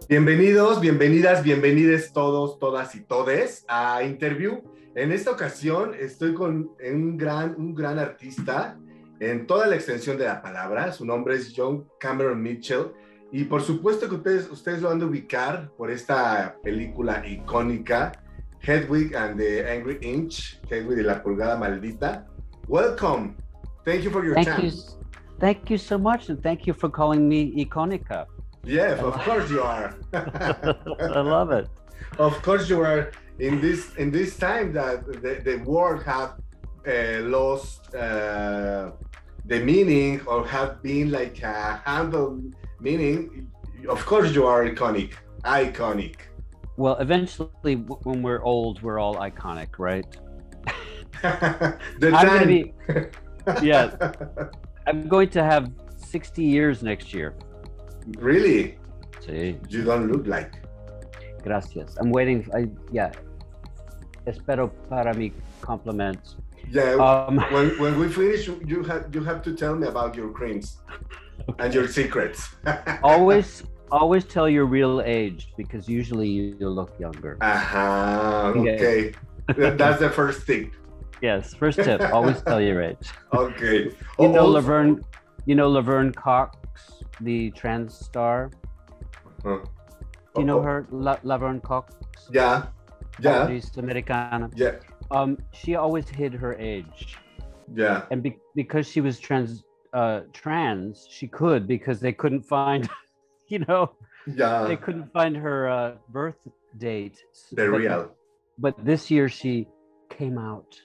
Bienvenidos, bienvenidas, bienvenides todos, todas y todes a Interview. En esta ocasión estoy con un gran artista en toda la extensión de la palabra. Su nombre es John Cameron Mitchell y por supuesto que ustedes lo han de ubicar por esta película icónica, Hedwig and the Angry Inch, Hedwig de la pulgada maldita. Welcome. Thank you for your time. Thank you so much, and thank you for calling me Iconica. Yes, of course you are. I love it. Of course you are. In this time that the world have lost the meaning or have been like a handled meaning, of course you are iconic. Well, eventually, when we're old, we're all iconic, right? Yeah, I'm going to have 60 years next year. Really? Sí. You don't look like. Gracias. I'm waiting. Espero para mi compliments. Yeah. When we finish, you have to tell me about your creams and your secrets. always tell your real age, because usually you look younger. Okay. That's the first thing. Yes. First tip. Always tell your age. Okay. You know Laverne Cox, the trans star. Do you know her, Laverne Cox? Yeah. She's Americana. Yeah. She always hid her age. Yeah. And because she was trans, she could, because they couldn't find, they couldn't find her birth date. But this year she came out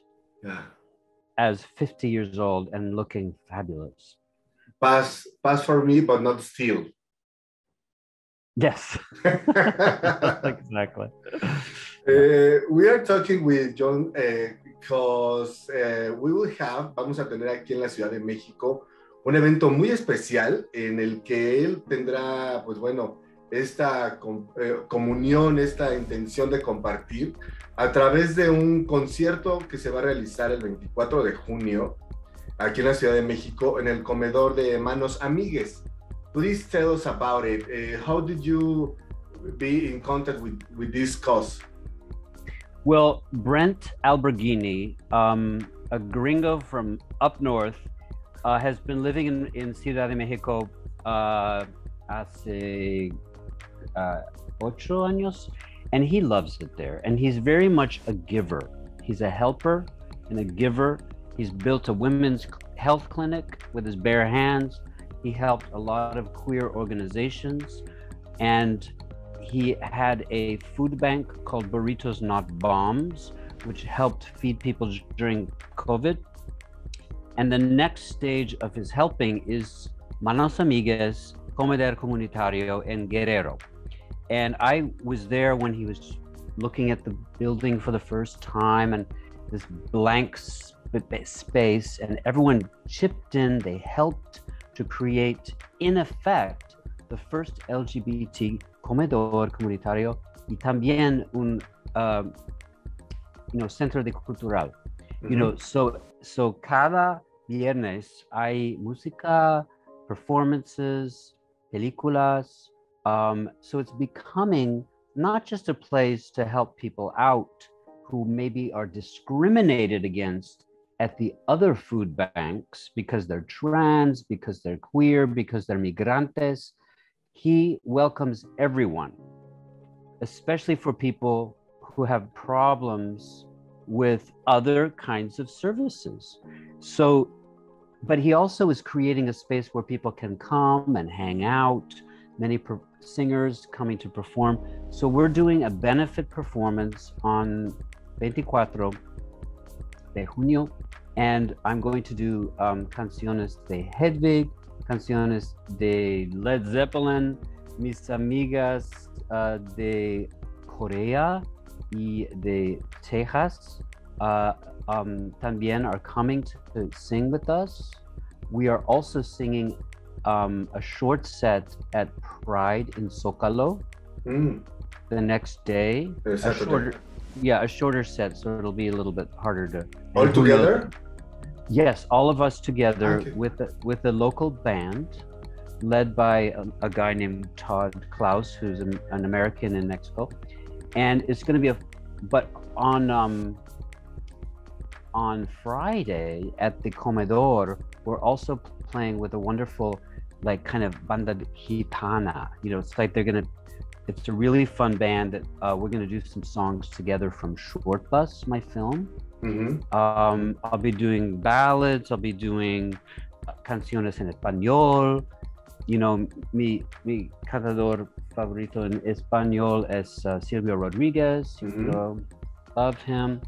as 50 years old and looking fabulous. Pass for me, but not still. Yes. Exactly. We are talking with John because vamos a tener aquí en la Ciudad de México un evento muy especial en el que él tendrá, pues bueno, esta comunión, esta intención de compartir a través de un concierto que se va a realizar el 24 de junio aquí en la Ciudad de México en el comedor de Manos Amigues. Please tell us about it. How did you be in contact with this cause? Well, Brent Alberghini, a gringo from up north, has been living in Ciudad de México hace 8 años, and he loves it there. And he's very much a giver. He's a helper and a giver. He's built a women's health clinic with his bare hands. He helped a lot of queer organizations, and he had a food bank called Burritos Not Bombs, which helped feed people during COVID. And the next stage of his helping is Manos Amigues, comedor comunitario in Guerrero. And I was there when he was looking at the building for the first time, and this blank space, and everyone chipped in. They helped to create, in effect, the first LGBT comedor comunitario y también un centro de cultural. Mm-hmm. So cada viernes hay música, performances, películas. So it's becoming not just a place to help people out who maybe are discriminated against at the other food banks because they're trans, because they're queer, because they're migrantes. He welcomes everyone, especially for people who have problems with other kinds of services. So, but he also is creating a space where people can come and hang out, many singers coming to perform. So we're doing a benefit performance on 24 de junio, and I'm going to do canciones de Hedwig, canciones de Led Zeppelin, mis amigas de Corea y de Texas también are coming to sing with us. We are also singing a short set at Pride in Zócalo. the next day. A shorter set, so it'll be a little bit harder to. All together? Yes, all of us together with a local band led by a guy named Todd Klaus, who's an American in Mexico, and it's going to be but on Friday at the Comedor, we're also playing with a wonderful, like, kind of banda gitana. You know, it's like it's a really fun band that we're gonna do some songs together from Short Bus, my film. I'll be doing ballads, I'll be doing canciones en español. You know, mi cantador favorito en español es Silvio Rodriguez. You love him.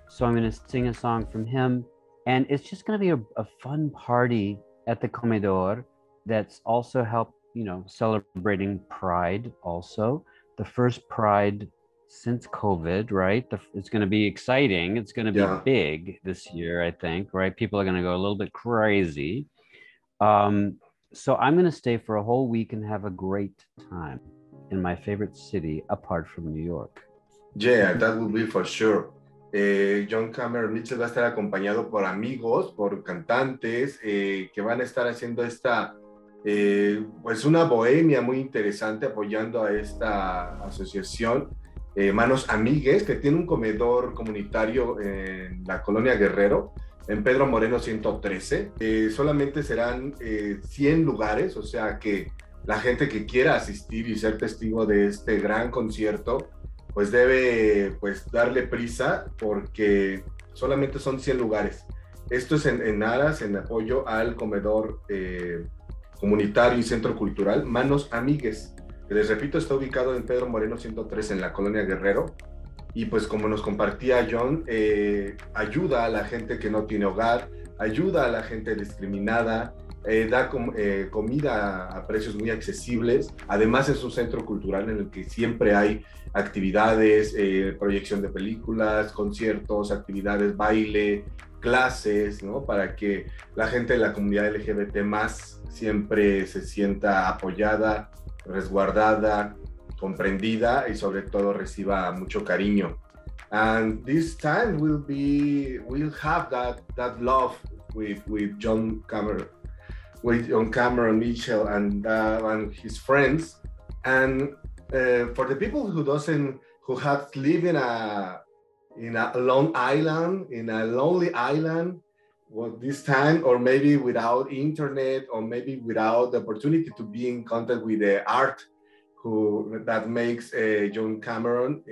So I'm going to sing a song from him. And it's just going to be a fun party at the Comedor that's also celebrating Pride also. The first Pride since COVID, right? It's going to be exciting. It's going to be big this year, I think, right? People are going to go a little bit crazy. So I'm going to stay for a whole week and have a great time in my favorite city, apart from New York. Yeah, that will be for sure. John Cameron Mitchel va a estar acompañado por amigos, por cantantes que van a estar haciendo pues una bohemia muy interesante, apoyando a esta asociación Manos Amigues, que tiene un comedor comunitario en la colonia Guerrero, en Pedro Moreno 113. Solamente serán 100 lugares, o sea que la gente que quiera asistir y ser testigo de este gran concierto pues debe darle prisa, porque solamente son 100 lugares. Esto es en aras, en apoyo al comedor comunitario y centro cultural Manos Amigues, que les repito está ubicado en Pedro Moreno 103 en la colonia Guerrero. Y pues como nos compartía John, ayuda a la gente que no tiene hogar, ayuda a la gente discriminada, da comida a precios muy accesibles. Además es un centro cultural en el que siempre hay actividades, proyección de películas, conciertos, actividades, baile, clases, ¿no? Para que la gente de la comunidad LGBT más siempre se sienta apoyada, resguardada, comprendida y sobre todo reciba mucho cariño. And this time we'll have that love with John Cameron Mitchel and his friends. And for the people who have lived in a lone island, in a lonely island, this time, or maybe without internet, or maybe without the opportunity to be in contact with the art that makes John Cameron.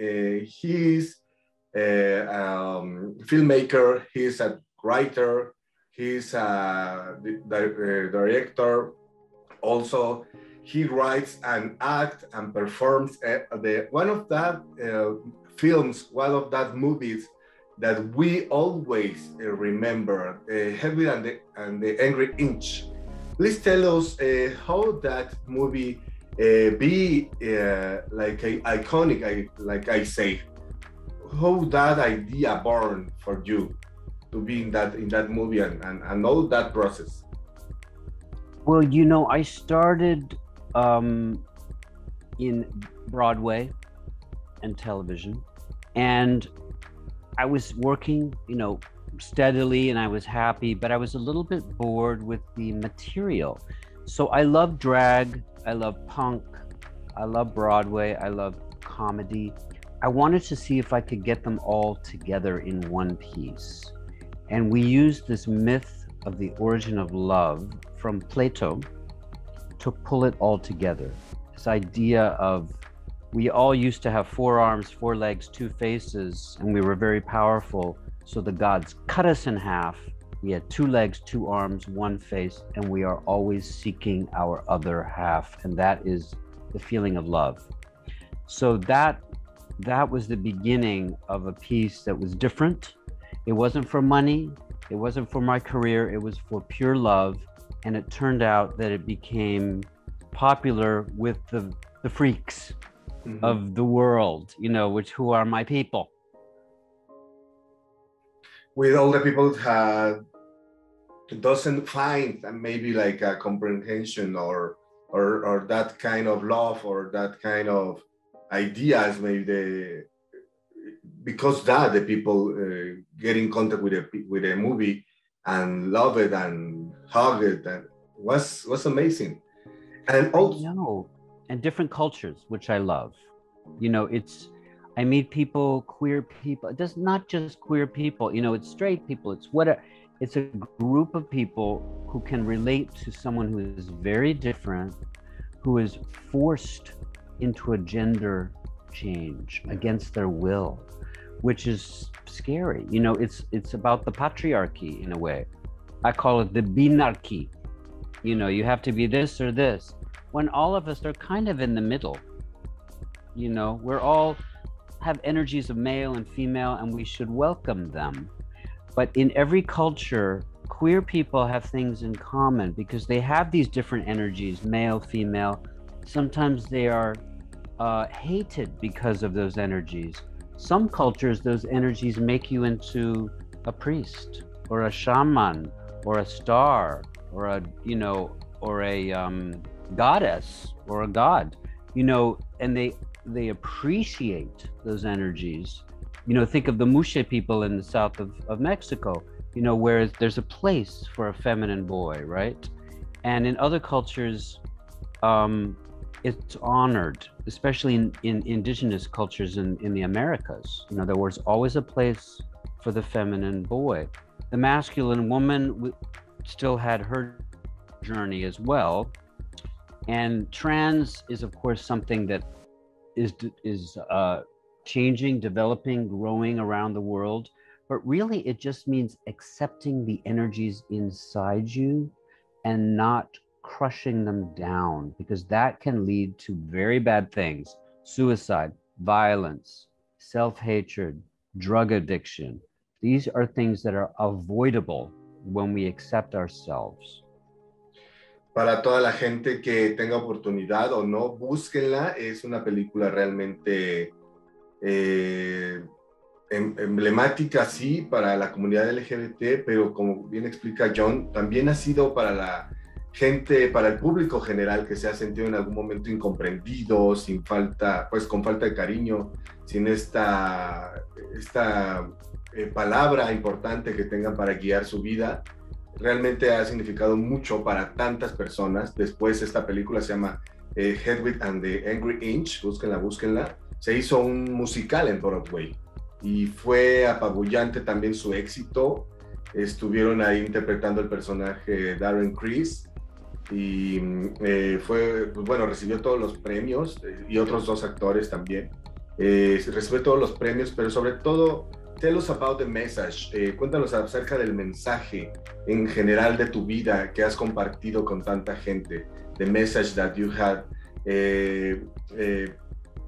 He's a filmmaker, he's a writer, he's a director. Also, he writes and acts and performs one of that movies that we always remember, Hedwig and the Angry Inch. Please tell us how that movie be like iconic, like I say, how that idea born for you to be in that movie and all that process. Well, I started in Broadway and television, and I was working, steadily, and I was happy, but I was a little bit bored with the material. So I love drag, I love punk, I love Broadway, I love comedy. I wanted to see if I could get them all together in one piece. And we used this myth of the origin of love from Plato to pull it all together. This idea of we all used to have 4 arms, 4 legs, 2 faces, and we were very powerful. So the gods cut us in half. We had 2 legs, 2 arms, 1 face, and we are always seeking our other half. And that is the feeling of love. So that was the beginning of a piece that was different. It wasn't for money. It wasn't for my career. It was for pure love. And it turned out that it became popular with the freaks of the world, who are my people. With all the people that doesn't find maybe like a comprehension or that kind of love or that kind of ideas, because that the people get in contact with a movie and love it and hug it, and was amazing. And also, and different cultures, which I love. You know, I meet people, queer people. It does not just queer people. You know, it's straight people. It's a group of people who can relate to someone who is very different, who is forced into a gender change against their will, which is scary. You know, it's about the patriarchy in a way. I call it the binarchy. You know, you have to be this or this, when all of us are kind of in the middle. You know, we're all have energies of male and female, and we should welcome them. But in every culture, queer people have things in common because they have these different energies, male, female. Sometimes they are hated because of those energies. Some cultures, those energies make you into a priest or a shaman or a star or a, you know, or a goddess or a god, you know, and they appreciate those energies. You know, think of the Mushe people in the south of Mexico, you know, where there's a place for a feminine boy, right? And in other cultures, it's honored, especially in indigenous cultures in the Americas. You know, there was always a place for the feminine boy. The masculine woman still had her journey as well. And trans is, of course, something that is changing, developing, growing around the world. But really, it just means accepting the energies inside you and not crushing them down, because that can lead to very bad things: suicide, violence, self-hatred, drug addiction. These are things that are avoidable when we accept ourselves. Para toda la gente que tenga oportunidad o no, búsquenla. Es una película realmente emblemática, sí, para la comunidad LGBT, pero como bien explica John, también ha sido para la gente, para el público general que se ha sentido en algún momento incomprendido, sin falta, pues con falta de cariño, sin esta palabra importante que tengan para guiar su vida. Realmente ha significado mucho para tantas personas. Después esta película se llama Hedwig the Angry Inch, búsquenla. Se hizo un musical en Broadway y fue apabullante también su éxito. Estuvieron ahí interpretando el personaje Darren Criss y fue, pues bueno, recibió todos los premios, y otros dos actores también. Recibió todos los premios, pero sobre todo, tell us about the message. Cuéntanos acerca del mensaje en general de tu vida que has compartido con tanta gente. The message that you had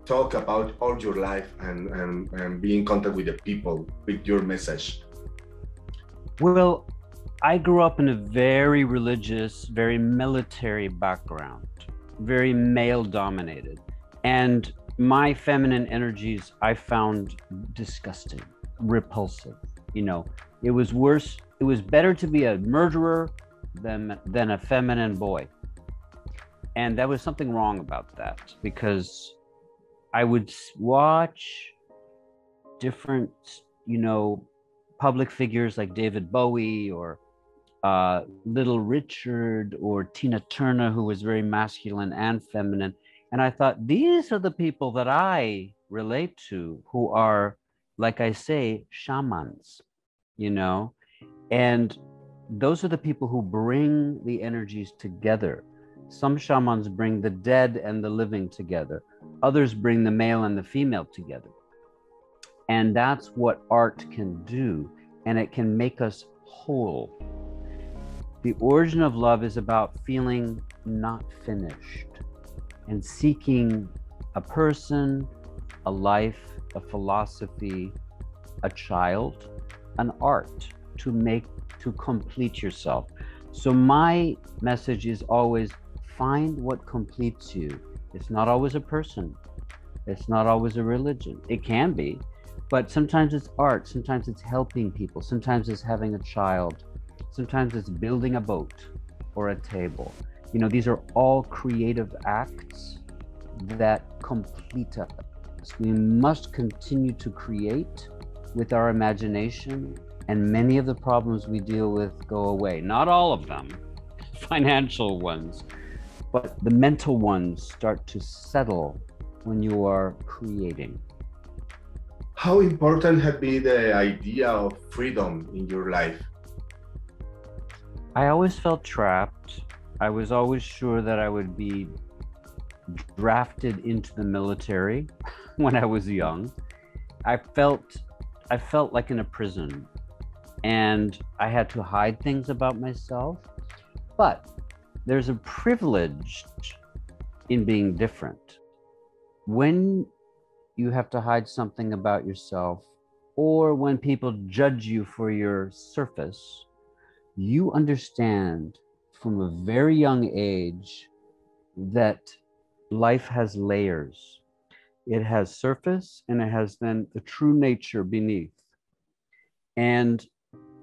talk about all your life and be in contact with the people with your message. Well, I grew up in a very religious, very military background, very male dominated. And my feminine energies I found disgusting, repulsive. You know, it was worse. It was better to be a murderer than a feminine boy. And there was something wrong about that, because I would watch different, you know, public figures like David Bowie or Little Richard or Tina Turner, who was very masculine and feminine. And I thought, these are the people that I relate to, who are, like I say, shamans, you know? And those are the people who bring the energies together. Some shamans bring the dead and the living together. Others bring the male and the female together. And that's what art can do. And it can make us whole. The origin of love is about feeling not finished and seeking a person, a life, a philosophy, a child, an art to complete yourself. So my message is always find what completes you. It's not always a person. It's not always a religion. It can be, but sometimes it's art. Sometimes it's helping people. Sometimes it's having a child. Sometimes it's building a boat or a table. You know, these are all creative acts that complete us. We must continue to create with our imagination, and many of the problems we deal with go away. Not all of them, financial ones, but the mental ones start to settle when you are creating. How important had been the idea of freedom in your life? I always felt trapped. I was always sure that I would be drafted into the military when I was young. I felt like in a prison, and I had to hide things about myself. But there's a privilege in being different. When you have to hide something about yourself, or when people judge you for your surface, you understand from a very young age that life has layers. It has surface, and it has then the true nature beneath. And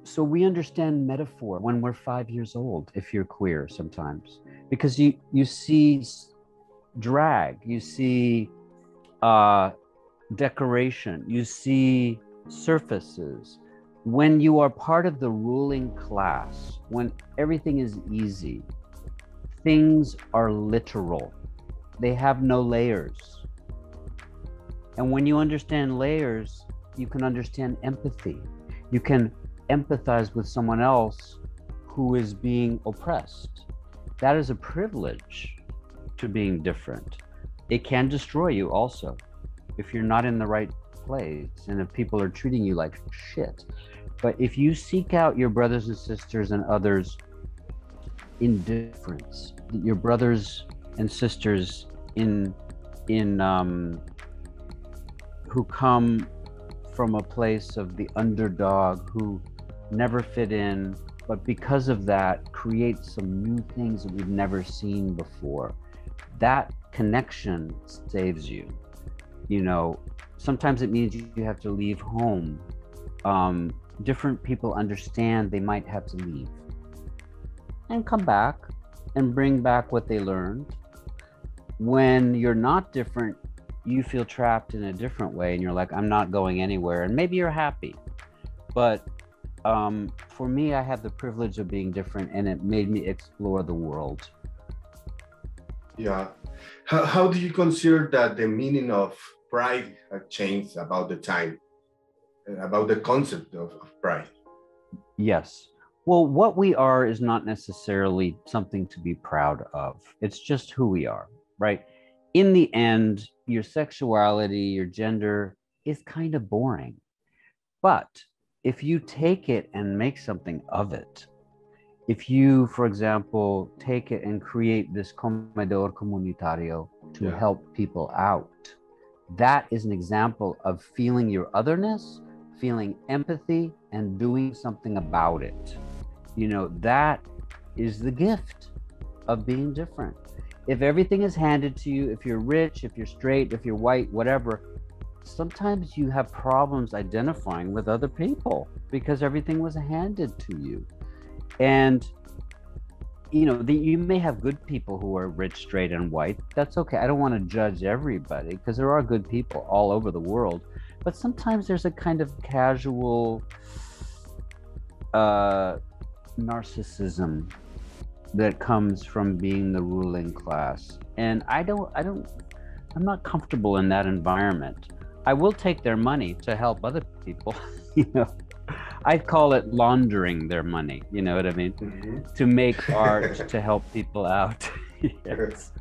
so we understand metaphor when we're 5 years old, if you're queer sometimes, because you see drag, you see decoration, you see surfaces. When you are part of the ruling class, when everything is easy, things are literal. They have no layers. And when you understand layers, you can understand empathy. You can empathize with someone else who is being oppressed. That is a privilege to being different. It can destroy you also if you're not in the right place and if people are treating you like shit. But if you seek out your brothers and sisters and others in difference, your brothers and sisters in who come from a place of the underdog, who never fit in, but because of that create some new things that we've never seen before. That connection saves you. You know, sometimes it means you have to leave home. Different people understand they might have to leave and come back and bring back what they learned. When you're not different, you feel trapped in a different way and you're like, I'm not going anywhere, and maybe you're happy. But for me, I have the privilege of being different, and it made me explore the world. Yeah. How do you consider that the meaning of pride had changed about the time, about the concept of pride? Yes. Well, what we are is not necessarily something to be proud of. It's just who we are, right? In the end, your sexuality, your gender is kind of boring. But if you take it and make something of it, if you, for example, take it and create this comedor comunitario to help people out, that is an example of feeling your otherness, feeling empathy, and doing something about it. You know, that is the gift of being different. If everything is handed to you, if you're rich, if you're straight, if you're white, whatever, sometimes you have problems identifying with other people because everything was handed to you. And, you know, you may have good people who are rich, straight, and white. That's okay. I don't want to judge everybody because there are good people all over the world. But sometimes there's a kind of casual narcissism that comes from being the ruling class. And I'm not comfortable in that environment. I will take their money to help other people, you know. I call it laundering their money, you know what I mean? Mm-hmm. To make art to help people out. Yes.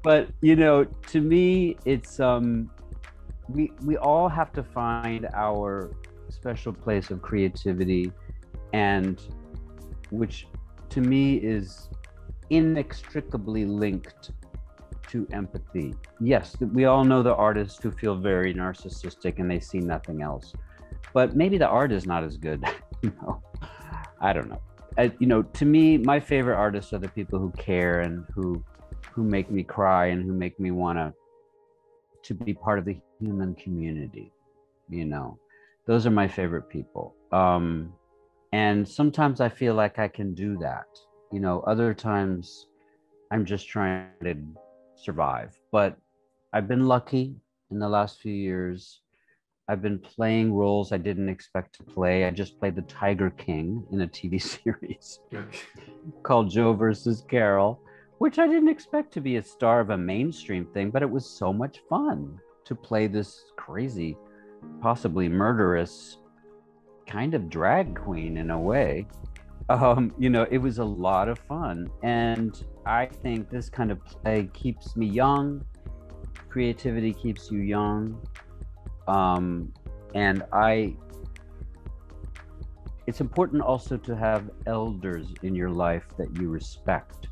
But, you know, to me, it's we all have to find our special place of creativity, and which to me is inextricably linked to empathy. Yes, we all know the artists who feel very narcissistic and they see nothing else. But maybe the art is not as good, you know. I don't know. You know, to me, my favorite artists are the people who care and who make me cry and who make me want to be part of the human community. You know, those are my favorite people. And sometimes I feel like I can do that. You know, other times I'm just trying to survive. But I've been lucky. in the last few years. I've been playing roles I didn't expect to play. I just played the Tiger King in a TV series called Joe versus Carol, which I didn't expect to be a star of a mainstream thing, but it was so much fun to play this crazy, possibly murderous kind of drag queen in a way. You know, it was a lot of fun. And I think this kind of play keeps me young. Creativity keeps you young. And it's important also to have elders in your life that you respect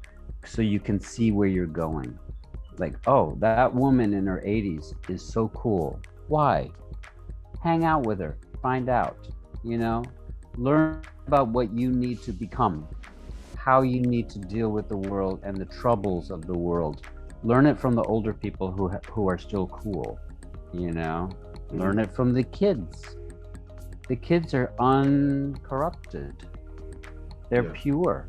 so you can see where you're going. Like, oh, that woman in her 80s is so cool. Why? Hang out with her, find out, you know, learn about what you need to become, how you need to deal with the world and the troubles of the world. Learn it from the older people who are still cool, you know. Learn it from the kids. The kids are uncorrupted. They're pure.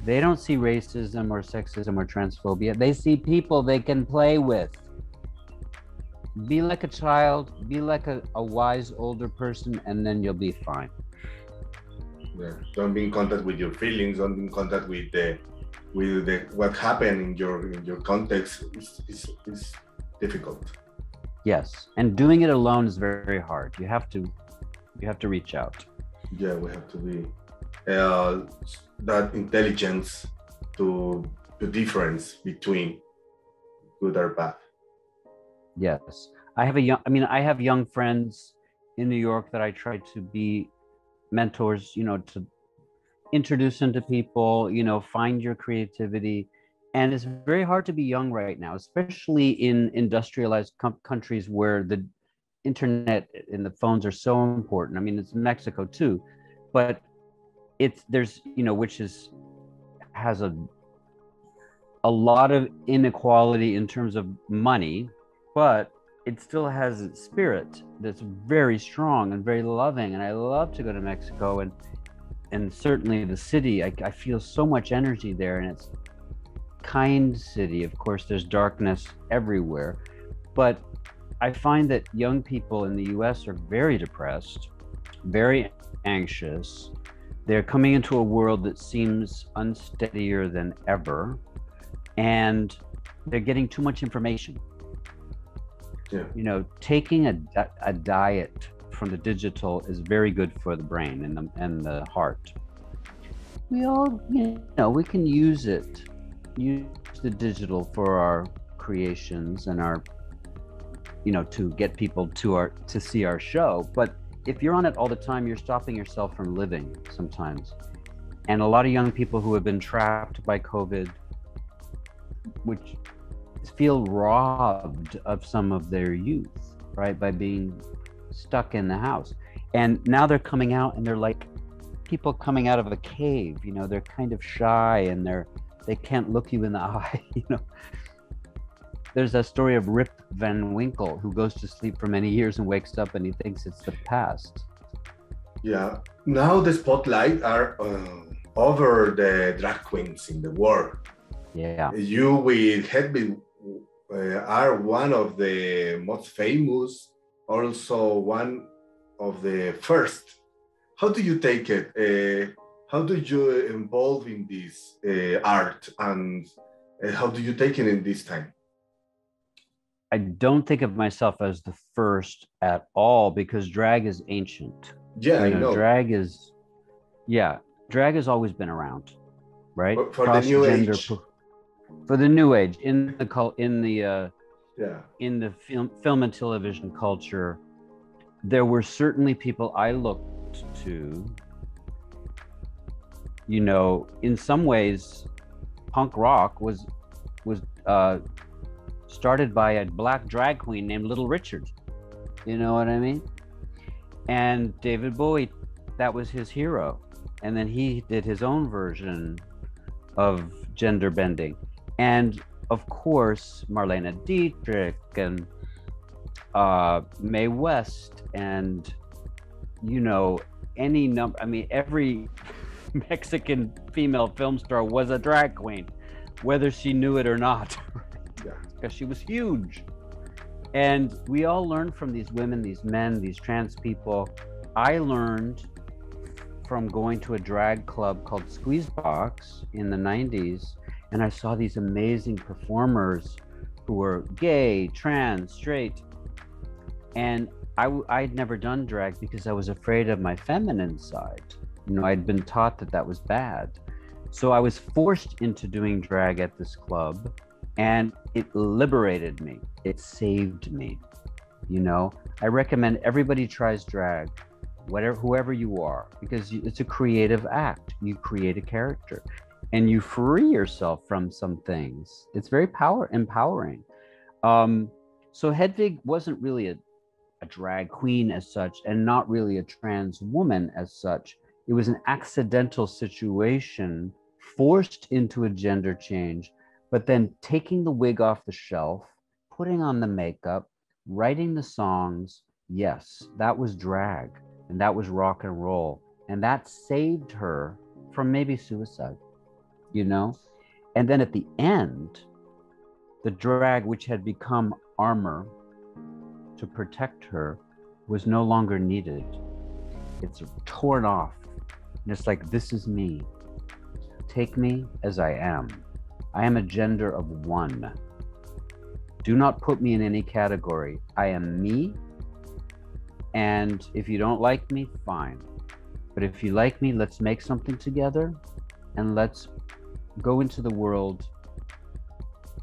They don't see racism or sexism or transphobia. They see people they can play with. Be like a child, be like a wise older person, and then you'll be fine. Yeah. Don't be in contact with your feelings, don't be in contact with what happened in your context is difficult. Yes, and doing it alone is very, very hard. You have to reach out. Yeah, we have to be that intelligence to the difference between good or bad. Yes, I have young friends in New York that I try to be mentors, you know, to introduce them to people, you know, find your creativity. And it's very hard to be young right now, especially in industrialized countries where the internet and the phones are so important. I mean, it's Mexico too, but there's, you know, has a lot of inequality in terms of money, but it still has its spirit that's very strong and very loving. And I love to go to Mexico and certainly the city. I feel so much energy there, and it's kind city. Of course, there's darkness everywhere, but I find that young people in the US are very depressed, very anxious. They're coming into a world that seems unsteadier than ever, and they're getting too much information. Yeah. You know, taking a diet from the digital is very good for the brain and the heart. We all, you know, we can use the digital for our creations and our, you know, to get people to see our show. But if you're on it all the time, you're stopping yourself from living sometimes. And a lot of young people who have been trapped by COVID, which feel robbed of some of their youth, right, by being stuck in the house. And now they're coming out and they're like people coming out of a cave, you know, they're kind of shy and they can't look you in the eye, you know. There's a story of Rip Van Winkle who goes to sleep for many years and wakes up and he thinks it's the past. Yeah, now the spotlight are over the drag queens in the world. Yeah. You with Hedwig are one of the most famous, also one of the first. How do you take it? How do you involve in this art, and how do you take it in this time? I don't think of myself as the first at all because drag is ancient. Yeah, I know. Drag has always been around, right? For the new age. For the new age, in the film and television culture, there were certainly people I looked to. You know, in some ways, punk rock was started by a black drag queen named Little Richard. You know what I mean? And David Bowie, that was his hero. And then he did his own version of gender bending. And of course, Marlene Dietrich and Mae West and, you know, every Mexican female film star was a drag queen, whether she knew it or not. Yeah. Because she was huge. And we all learn from these women, these men, these trans people. I learned from going to a drag club called Squeezebox in the 90s, and I saw these amazing performers who were gay, trans, straight, and I'd never done drag because I was afraid of my feminine side. You know, I'd been taught that that was bad. So I was forced into doing drag at this club, and it liberated me. It saved me. You know, I recommend everybody tries drag, whoever you are, because it's a creative act. You create a character and you free yourself from some things. It's very empowering. So Hedwig wasn't really a drag queen as such, and not really a trans woman as such. It was an accidental situation, forced into a gender change, but then taking the wig off the shelf, putting on the makeup, writing the songs. Yes, that was drag, and that was rock and roll, and that saved her from maybe suicide, you know? And then at the end, the drag, which had become armor to protect her, was no longer needed. It's torn off. And it's like, this is me. Take me as I am. I am a gender of one. Do not put me in any category. I am me. And if you don't like me, fine. But if you like me, let's make something together, and let's go into the world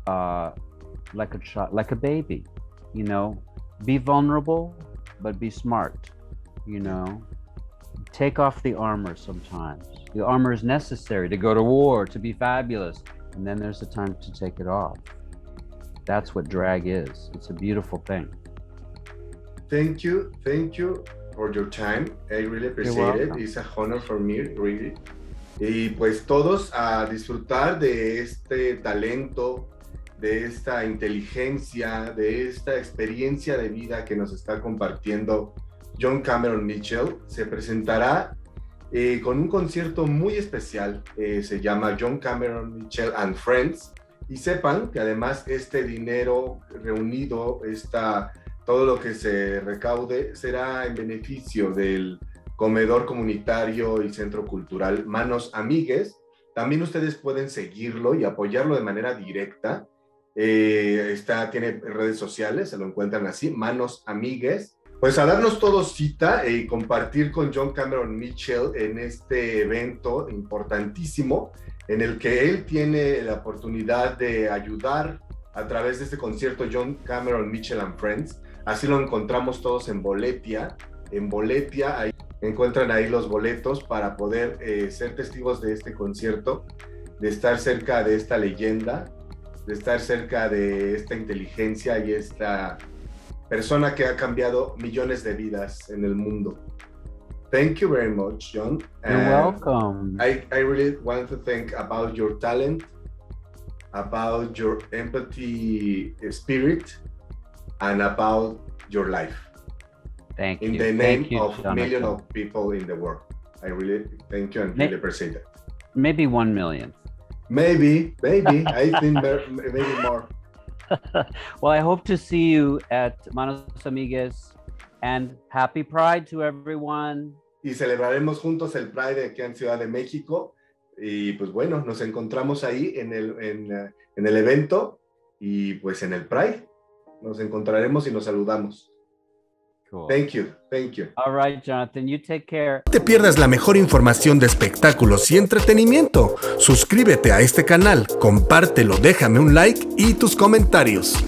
like a child, like a baby, you know? Be vulnerable, but be smart, you know? Take off the armor sometimes. The armor is necessary to go to war, to be fabulous. And then there's a time to take it off. That's what drag is. It's a beautiful thing. Thank you for your time. I really appreciate it. It's a honor for me, really. Y pues todos a disfrutar de este talento, de esta inteligencia, de esta experiencia de vida que nos está compartiendo John Cameron Mitchel. Se presentará con un concierto muy especial, se llama John Cameron Mitchel and Friends, y sepan que además este dinero reunido, todo lo que se recaude, será en beneficio del comedor comunitario y centro cultural Manos Amigues. También ustedes pueden seguirlo y apoyarlo de manera directa. Tiene redes sociales, se lo encuentran así, Manos Amigues. Pues a darnos todos cita y compartir con John Cameron Mitchel en este evento importantísimo, en el que él tiene la oportunidad de ayudar a través de este concierto John Cameron Mitchel and Friends. Así lo encontramos todos en Boletia. En Boletia ahí encuentran ahí los boletos para poder ser testigos de este concierto, de estar cerca de esta leyenda, de estar cerca de esta inteligencia y esta persona que ha cambiado millones de vidas en el mundo. Thank you very much, John. You're welcome. I really want to think about your talent, about your empathy spirit, and about your life. Thank you. In the name of Jonathan. Millions of people in the world. I really thank you and really appreciate it. Maybe 1 million. Maybe. I think maybe more. Well, I hope to see you at Manos Amigues, and happy Pride to everyone. Y celebraremos juntos el Pride aquí en Ciudad de México. Y pues bueno, nos encontramos ahí en el evento y pues en el Pride. Nos encontraremos y nos saludamos. Cool. Thank you. All right, Jonathan, you take care. No te pierdas la mejor información de espectáculos y entretenimiento. Suscríbete a este canal, compártelo, déjame un like y tus comentarios.